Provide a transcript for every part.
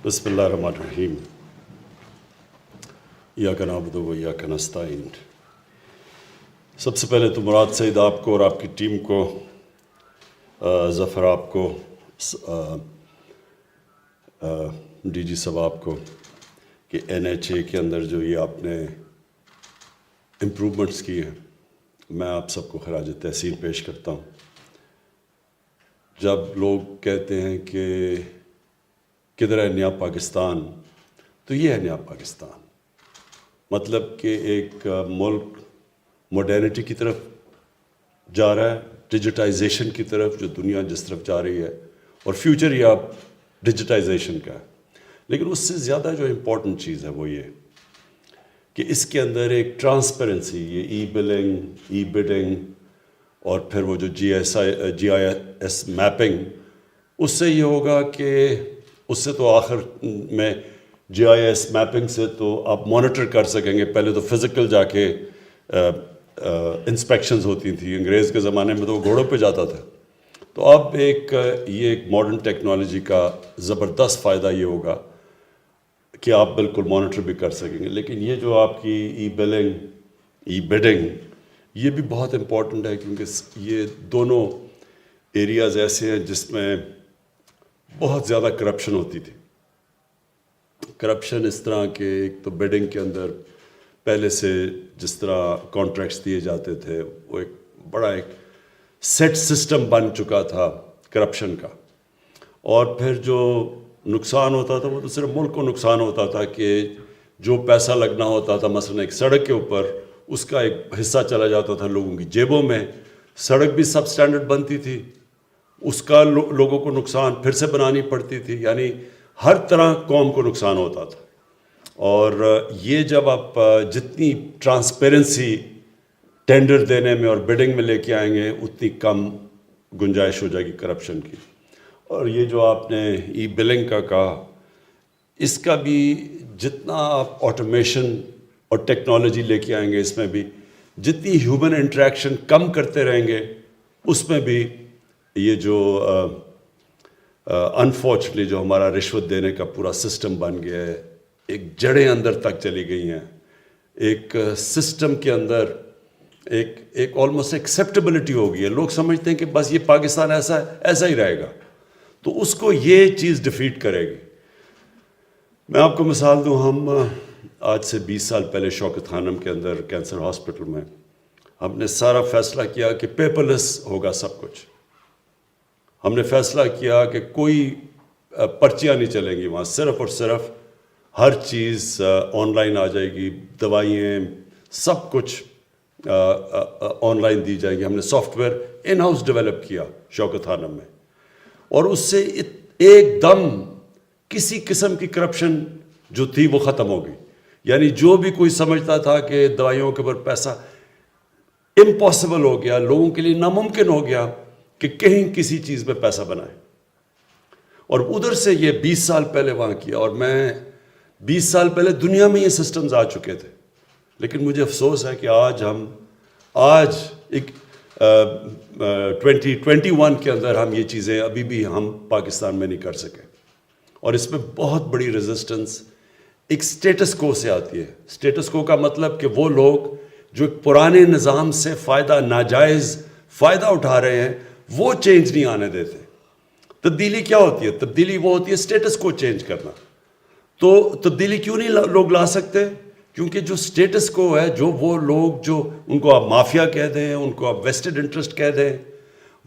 بسم اللہ الرحمن الرحیم ایاک نعبد و ایاک نستعین۔ سب سے پہلے تو مراد سعید آپ کو اور آپ کی ٹیم کو، ظفر آپ کو، ڈی جی صاحب آپ کو، کہ NHA کے اندر جو یہ آپ نے امپرومنٹس کی ہیں، میں آپ سب کو خراج تحسین پیش کرتا ہوں۔ جب لوگ کہتے ہیں کہ کدھر ہے نیا پاکستان، تو یہ ہے نیا پاکستان۔ مطلب کہ ایک ملک ماڈرنٹی کی طرف جا رہا ہے، ڈیجیٹائزیشن کی طرف، جو دنیا جس طرف جا رہی ہے، اور فیوچر یہ آپ ڈیجیٹائزیشن کا ہے۔ لیکن اس سے زیادہ جو امپورٹنٹ چیز ہے وہ یہ کہ اس کے اندر ایک ٹرانسپیرنسی، یہ ای بلنگ، ای بڈنگ، اور پھر وہ جو جی آئی ایس میپنگ، اس سے یہ ہوگا کہ اس سے تو آخر میں جی آئی ایس میپنگ سے تو آپ مانیٹر کر سکیں گے۔ پہلے تو فزیکل جا کے انسپیکشنز ہوتی تھیں، انگریز کے زمانے میں تو وہ گھوڑوں پہ جاتا تھا۔ تو اب یہ ایک ماڈرن ٹیکنالوجی کا زبردست فائدہ یہ ہوگا کہ آپ بالکل مانیٹر بھی کر سکیں گے۔ لیکن یہ جو آپ کی ای بلنگ، ای بڈنگ، یہ بھی بہت امپورٹنٹ ہے، کیونکہ یہ دونوں ایریاز ایسے ہیں جس میں بہت زیادہ کرپشن ہوتی تھی۔ کرپشن اس طرح کہ ایک تو بڈنگ کے اندر پہلے سے جس طرح کانٹریکٹس دیے جاتے تھے، وہ ایک بڑا ایک سیٹ سسٹم بن چکا تھا کرپشن کا، اور پھر جو نقصان ہوتا تھا وہ تو صرف ملک کو نقصان ہوتا تھا کہ جو پیسہ لگنا ہوتا تھا مثلا ایک سڑک کے اوپر، اس کا ایک حصہ چلا جاتا تھا لوگوں کی جیبوں میں۔ سڑک بھی سب سٹینڈرڈ بنتی تھی، اس کا لوگوں کو نقصان پھر سے بنانی پڑتی تھی، یعنی ہر طرح قوم کو نقصان ہوتا تھا۔ اور یہ جب آپ جتنی ٹرانسپیرنسی ٹینڈر دینے میں اور بڈنگ میں لے کے آئیں گے، اتنی کم گنجائش ہو جائے گی کرپشن کی۔ اور یہ جو آپ نے ای بلنگ کا کہا، اس کا بھی جتنا آپ آٹومیشن اور ٹیکنالوجی لے کے آئیں گے، اس میں بھی جتنی ہیومن انٹریکشن کم کرتے رہیں گے، اس میں بھی یہ جو انفارچونیٹلی جو ہمارا رشوت دینے کا پورا سسٹم بن گیا ہے، ایک جڑیں اندر تک چلی گئی ہیں، ایک سسٹم کے اندر ایک آلموسٹ ایکسیپٹیبلٹی ہو گئی ہے۔ لوگ سمجھتے ہیں کہ بس یہ پاکستان ایسا ہی رہے گا، تو اس کو یہ چیز ڈیفیٹ کرے گی۔ میں آپ کو مثال دوں، ہم آج سے 20 سال پہلے شوکت خانم کے اندر کینسر ہاسپٹل میں ہم نے سارا فیصلہ کیا کہ پیپر لیس ہوگا سب کچھ۔ ہم نے فیصلہ کیا کہ کوئی پرچیاں نہیں چلیں گی وہاں، صرف اور صرف ہر چیز آن لائن آ جائے گی، دوائیں سب کچھ آن لائن دی جائے گی۔ ہم نے soft where in house develop کیا شوکت خانم میں، اور اس سے ایک دم کسی قسم کی کرپشن جو تھی وہ ختم ہو گئی۔ یعنی جو بھی کوئی سمجھتا تھا کہ دوائیوں کے اوپر پیسہ، امپاسبل ہو گیا، لوگوں کے لیے ناممکن ہو گیا کہ کہیں کسی چیز پہ پیسہ بنائے۔ اور ادھر سے یہ 20 سال پہلے وہاں کیا، اور میں 20 سال پہلے دنیا میں یہ سسٹمز آ چکے تھے، لیکن مجھے افسوس ہے کہ آج ایک 2021 کے اندر ہم یہ چیزیں ابھی بھی ہم پاکستان میں نہیں کر سکے۔ اور اس میں بہت بڑی ریزسٹنس ایک سٹیٹس کو سے آتی ہے۔ سٹیٹس کو کا مطلب کہ وہ لوگ جو ایک پرانے نظام سے ناجائز فائدہ اٹھا رہے ہیں، وہ چینج نہیں آنے دیتے۔ تبدیلی کیا ہوتی ہے؟ تبدیلی وہ ہوتی ہے سٹیٹس کو چینج کرنا۔ تو تبدیلی کیوں نہیں لوگ لا سکتے؟ کیونکہ جو سٹیٹس کو ہے، جو وہ لوگ جو ان کو آپ مافیا کہہ دیں، ان کو آپ ویسٹڈ انٹرسٹ کہہ دیں،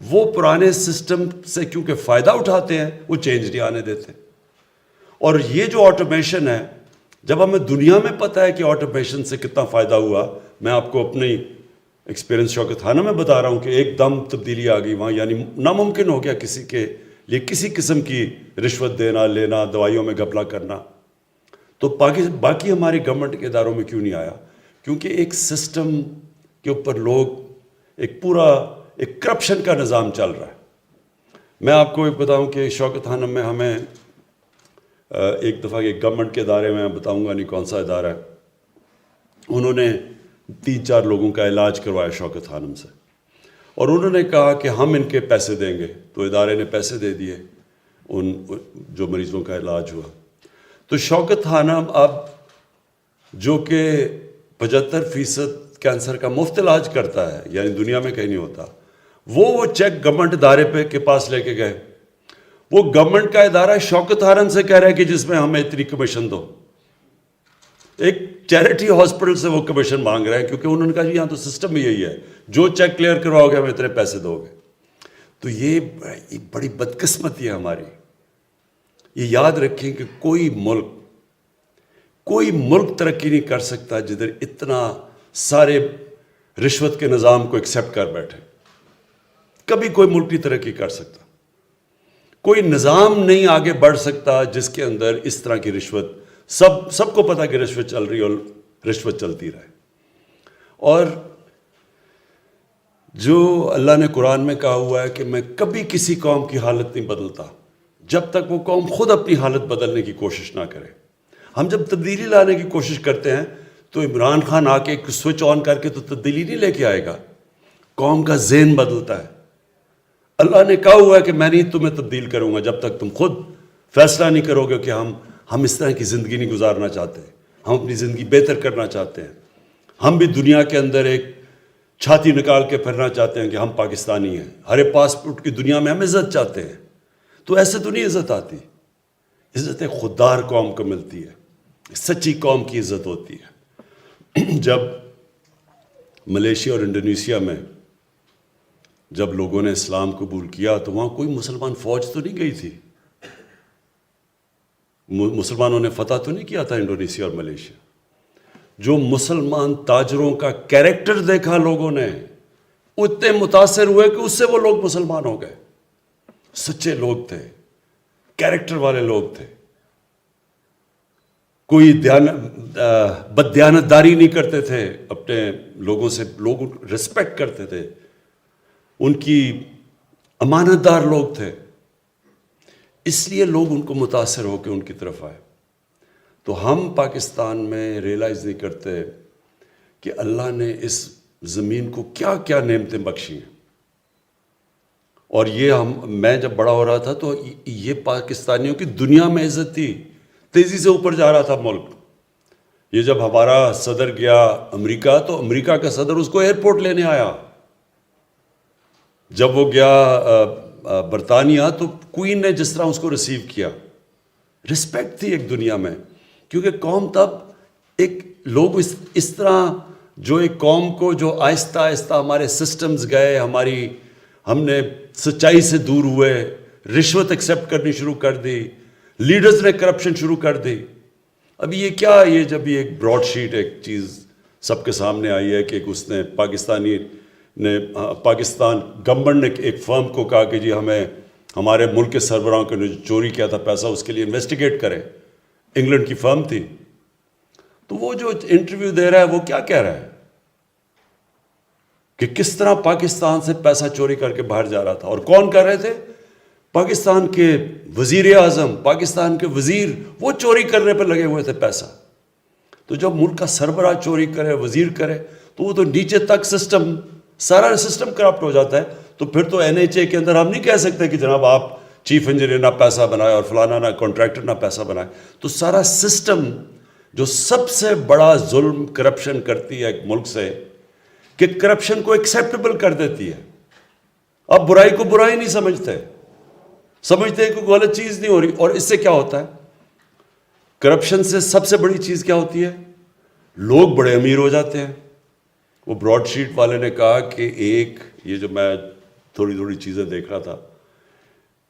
وہ پرانے سسٹم سے کیونکہ فائدہ اٹھاتے ہیں، وہ چینج نہیں آنے دیتے۔ اور یہ جو آٹومیشن ہے، جب ہمیں دنیا میں پتہ ہے کہ آٹومیشن سے کتنا فائدہ ہوا، میں آپ کو اپنی ایکسپیرینس شوکت خانہ میں بتا رہا ہوں کہ ایک دم تبدیلی آ گئی وہاں، یعنی ناممکن ہو گیا کسی کے لیے کسی قسم کی رشوت دینا، لینا، دوائیوں میں گھپلا کرنا۔ تو باقی ہماری گورنمنٹ کے اداروں میں کیوں نہیں آیا؟ کیونکہ ایک سسٹم کے اوپر لوگ ایک کرپشن کا نظام چل رہا ہے۔ میں آپ کو ایک بتاؤں کہ شوکت خانم میں ہمیں ایک دفعہ ایک گورنمنٹ کے ادارے میں بتاؤں گا نہیں کون سا ادارہ ہے، انہوں نے 3-4 لوگوں کا علاج کروایا شوکت خانم سے، اور انہوں نے کہا کہ ہم ان کے پیسے دیں گے، تو ادارے نے پیسے دے دیے، ان جو مریضوں کا علاج ہوا۔ تو شوکت خانم اب جو کہ 75% کینسر کا مفت علاج کرتا ہے، یعنی دنیا میں کہیں نہیں ہوتا، وہ چیک گورنمنٹ ادارے کے پاس لے کے گئے. وہ گورنمنٹ کا ادارہ شوکت خانم سے کہہ رہا ہے کہ جس میں ہمیں اتنی کمیشن دو. ایک چیریٹی ہاسپٹل سے وہ کمیشن مانگ رہے ہیں، کیونکہ انہوں نے کہا جی یہاں تو سسٹم بھی یہی ہے، جو چیک کلیئر کرواؤ گے ہمیں اتنے پیسے دو گے. تو یہ بڑی بدقسمتی ہے ہماری. یہ یاد رکھیں کہ کوئی ملک ترقی نہیں کر سکتا جدھر اتنا سارے رشوت کے نظام کو ایکسیپٹ کر بیٹھے. کبھی کوئی ملک نہیں ترقی کر سکتا. کوئی نظام نہیں آگے بڑھ سکتا جس کے اندر اس طرح کی رشوت، سب کو پتا کہ رشوت چل رہی اور رشوت چلتی رہے. اور جو اللہ نے قرآن میں کہا ہوا ہے کہ میں کبھی کسی قوم کی حالت نہیں بدلتا جب تک وہ قوم خود اپنی حالت بدلنے کی کوشش نہ کرے. ہم جب تبدیلی لانے کی کوشش کرتے ہیں تو عمران خان آ کے ایک سوئچ آن کر کے تو تبدیلی نہیں لے کے آئے گا. قوم کا ذہن بدلتا ہے. اللہ نے کہا ہوا ہے کہ میں نہیں تمہیں تبدیل کروں گا جب تک تم خود فیصلہ نہیں کرو گے کہ ہم اس طرح کی زندگی نہیں گزارنا چاہتے، ہم اپنی زندگی بہتر کرنا چاہتے ہیں. ہم بھی دنیا کے اندر ایک چھاتی نکال کے پھرنا چاہتے ہیں کہ ہم پاکستانی ہیں. ہر پاسپورٹ کی دنیا میں ہم عزت چاہتے ہیں. تو ایسے تو نہیں عزت آتی. عزت ایک خوددار قوم کو ملتی ہے، سچی قوم کی عزت ہوتی ہے. جب ملیشیا اور انڈونیشیا میں جب لوگوں نے اسلام قبول کیا تو وہاں کوئی مسلمان فوج تو نہیں گئی تھی. مسلمانوں نے فتح تو نہیں کیا تھا انڈونیشیا اور ملیشیا. جو مسلمان تاجروں کا کیریکٹر دیکھا لوگوں نے، اتنے متاثر ہوئے کہ اس سے وہ لوگ مسلمان ہو گئے. سچے لوگ تھے، کیریکٹر والے لوگ تھے. کوئی بددیانتداری نہیں کرتے تھے اپنے لوگوں سے. لوگ رسپیکٹ کرتے تھے، ان کی امانت دار لوگ تھے. اس لیے لوگ ان کو متاثر ہو کے ان کی طرف آئے. تو ہم پاکستان میں ریئلائز نہیں کرتے کہ اللہ نے اس زمین کو کیا کیا نعمتیں بخشی ہیں. اور یہ میں جب بڑا ہو رہا تھا تو یہ پاکستانیوں کی دنیا میں عزت تھی. تیزی سے اوپر جا رہا تھا ملک. یہ جب ہمارا صدر گیا امریکہ تو امریکہ کا صدر اس کو ایئرپورٹ لینے آیا. جب وہ گیا برطانیہ تو کوئین نے جس طرح اس کو ریسیو کیا، رسپیکٹ تھی ایک دنیا میں. کیونکہ قوم تب ایک لوگ اس طرح جو ایک قوم کو جو آہستہ آہستہ ہمارے سسٹمز گئے، ہم نے سچائی سے دور ہوئے، رشوت ایکسیپٹ کرنی شروع کر دی، لیڈرز نے کرپشن شروع کر دی. ابھی یہ کیا، یہ جب یہ ایک براڈ شیٹ ایک چیز سب کے سامنے آئی ہے کہ اس نے پاکستان گورنمنٹ نے ایک فرم کو کہا کہ جی ہمیں ہمارے ملک کے سربراہوں کو نے چوری کیا تھا پیسہ اس کے لیے انویسٹیگیٹ کریں. انگلینڈ کی فرم تھی. تو وہ جو انٹرویو دے رہا ہے وہ کیا کہہ رہا ہے کہ کس طرح پاکستان سے پیسہ چوری کر کے باہر جا رہا تھا. اور کون کر رہے تھے؟ پاکستان کے وزیر اعظم، پاکستان کے وزیر، وہ چوری کرنے پہ لگے ہوئے تھے پیسہ. تو جب ملک کا سربراہ چوری کرے، وزیر کرے، تو وہ تو نیچے تک سارا سسٹم کرپٹ ہو جاتا ہے. تو پھر تو NHA کے اندر ہم نہیں کہہ سکتے کہ جناب آپ چیف انجینئر نہ پیسہ بنائے اور فلانا نہ کانٹریکٹر نہ پیسہ بنائے. تو سارا سسٹم جو سب سے بڑا ظلم کرپشن کرتی ہے ایک ملک سے، کہ کرپشن کو ایکسیپٹیبل کر دیتی ہے. اب برائی کو برائی نہیں سمجھتے ہیں کہ کوئی غلط چیز نہیں ہو رہی. اور اس سے کیا ہوتا ہے؟ کرپشن سے سب سے بڑی چیز کیا ہوتی ہے؟ لوگ بڑے امیر ہو جاتے ہیں. وہ براڈ شیٹ والے نے کہا کہ یہ جو میں تھوڑی چیزیں دیکھ رہا تھا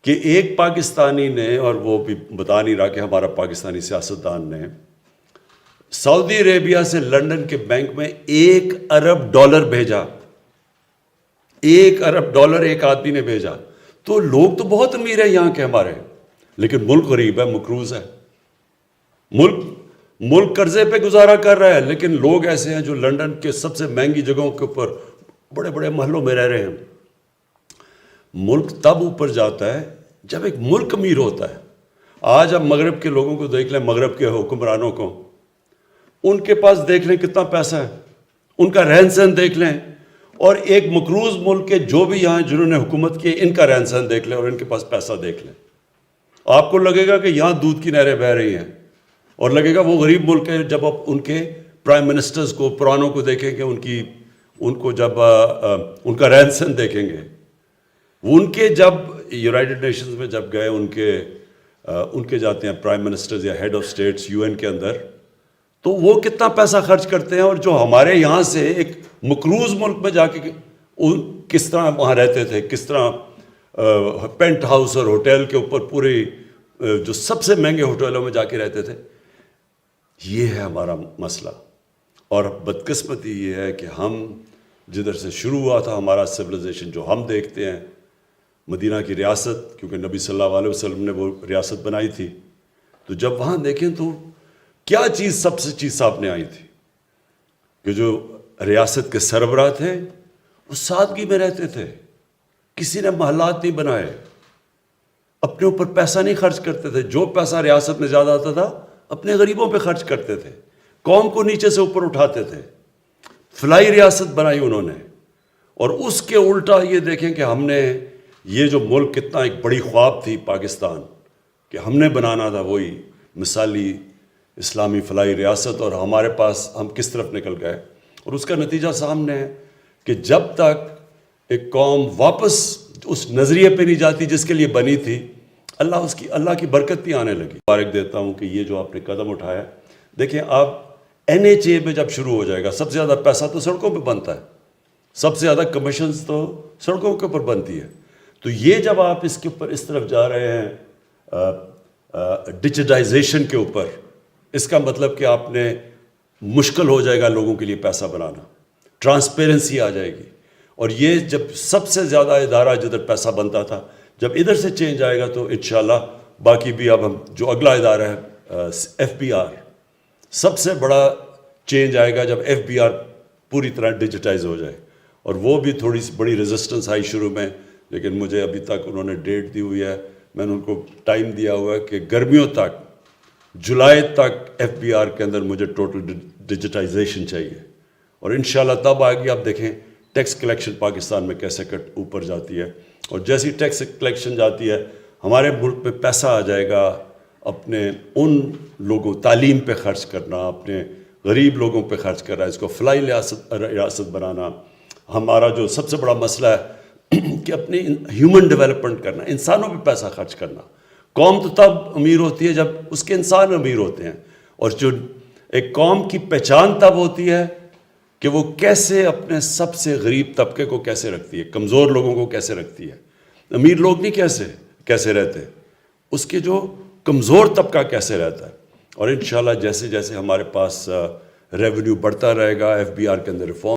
کہ ایک پاکستانی نے، اور وہ بھی بتا نہیں رہا کہ ہمارا پاکستانی سیاستدان نے، سعودی عربیہ سے لنڈن کے بینک میں $1 ارب بھیجا. $1 ارب ایک آدمی نے بھیجا. تو لوگ تو بہت امیر ہیں یہاں کے ہمارے، لیکن ملک غریب ہے، مقروض ہے. ملک قرضے پہ گزارا کر رہا ہے، لیکن لوگ ایسے ہیں جو لنڈن کے سب سے مہنگی جگہوں کے اوپر بڑے بڑے محلوں میں رہ رہے ہیں. ملک تب اوپر جاتا ہے جب ایک ملک امیر ہوتا ہے. آج ہم مغرب کے لوگوں کو دیکھ لیں، مغرب کے حکمرانوں کو، ان کے پاس دیکھ لیں کتنا پیسہ ہے، ان کا رہن سہن دیکھ لیں، اور ایک مقروض ملک کے جو بھی یہاں جنہوں نے حکومت کی ان کا رہن سہن دیکھ لیں اور ان کے پاس پیسہ دیکھ لیں. آپ کو لگے گا کہ یہاں دودھ کی نہریں بہہ رہی ہیں، اور لگے گا وہ غریب ملک ہے جب آپ ان کے پرائم منسٹرز کو پرانوں کو دیکھیں گے، ان کو جب ان کا رہن سہن دیکھیں گے، وہ ان کے جب یونائٹڈ نیشنز میں جب گئے ان کے جاتے ہیں پرائم منسٹرز یا head of states U N کے اندر، تو وہ کتنا پیسہ خرچ کرتے ہیں، اور جو ہمارے یہاں سے ایک مقروض ملک میں جا کے کس طرح وہاں رہتے تھے، کس طرح پینٹ ہاؤس اور ہوٹل کے اوپر پورے جو سب سے مہنگے ہوٹلوں میں جا کے رہتے تھے. یہ ہے ہمارا مسئلہ. اور بدقسمتی یہ ہے کہ ہم جدھر سے شروع ہوا تھا ہمارا سویلائزیشن جو ہم دیکھتے ہیں، مدینہ کی ریاست، کیونکہ نبی صلی اللہ علیہ وسلم نے وہ ریاست بنائی تھی، تو جب وہاں دیکھیں تو کیا چیز سب سے چیز سامنے آئی تھی کہ جو ریاست کے سربراہ تھے وہ سادگی میں رہتے تھے، کسی نے محلات نہیں بنائے، اپنے اوپر پیسہ نہیں خرچ کرتے تھے، جو پیسہ ریاست میں زیادہ آتا تھا اپنے غریبوں پہ خرچ کرتے تھے، قوم کو نیچے سے اوپر اٹھاتے تھے. فلاحی ریاست بنائی انہوں نے. اور اس کے الٹا یہ دیکھیں کہ ہم نے یہ جو ملک کتنا ایک بڑی خواب تھی پاکستان کہ ہم نے بنانا تھا وہی مثالی اسلامی فلاحی ریاست، اور ہمارے پاس ہم کس طرف نکل گئے. اور اس کا نتیجہ سامنے ہے کہ جب تک ایک قوم واپس اس نظریے پہ نہیں جاتی جس کے لیے بنی تھی، اللہ کی برکت بھی آنے لگی. مبارک دیتا ہوں کہ یہ جو آپ نے قدم اٹھایا. دیکھیں آپ NHA میں جب شروع ہو جائے گا، سب سے زیادہ پیسہ تو سڑکوں پہ بنتا ہے، سب سے زیادہ کمیشنز تو سڑکوں کے اوپر بنتی ہے. تو یہ جب آپ اس کے اوپر اس طرف جا رہے ہیں ڈیجیٹائزیشن کے اوپر، اس کا مطلب کہ آپ نے مشکل ہو جائے گا لوگوں کے لیے پیسہ بنانا، ٹرانسپیرنسی آ جائے گی. اور یہ جب سب سے زیادہ ادارہ جدھر پیسہ بنتا تھا، جب ادھر سے چینج آئے گا تو انشاءاللہ باقی بھی. اب ہم جو اگلا ادارہ ہے FBR، سب سے بڑا چینج آئے گا جب FBR پوری طرح ڈیجیٹائز ہو جائے. اور وہ بھی تھوڑی سی بڑی ریزسٹنس آئی شروع میں، لیکن مجھے ابھی تک انہوں نے ڈیٹ دی ہوئی ہے، میں نے ان کو ٹائم دیا ہوا ہے کہ گرمیوں تک، جولائی تک FBR کے اندر مجھے ٹوٹل ڈیجیٹائزیشن چاہیے. اور انشاءاللہ تب آئے گی. آپ دیکھیں ٹیکس کلیکشن پاکستان میں کیسے اوپر جاتی ہے، اور جیسی ٹیکس کلیکشن جاتی ہے ہمارے ملک میں پیسہ آ جائے گا اپنے ان لوگوں، تعلیم پہ خرچ کرنا، اپنے غریب لوگوں پہ خرچ کرنا، اس کو فلاحی ریاست بنانا. ہمارا جو سب سے بڑا مسئلہ ہے کہ اپنی ہیومن ڈیولپمنٹ کرنا، انسانوں پہ پیسہ خرچ کرنا. قوم تو تب امیر ہوتی ہے جب اس کے انسان امیر ہوتے ہیں، اور جو ایک قوم کی پہچان تب ہوتی ہے کہ وہ کیسے اپنے سب سے غریب طبقے کو کیسے رکھتی ہے، کمزور لوگوں کو کیسے رکھتی ہے. امیر لوگ نہیں کیسے رہتے، اس کے جو کمزور طبقہ کیسے رہتا ہے. اور انشاءاللہ جیسے جیسے ہمارے پاس ریونیو بڑھتا رہے گا، FBR کے اندر ریفارم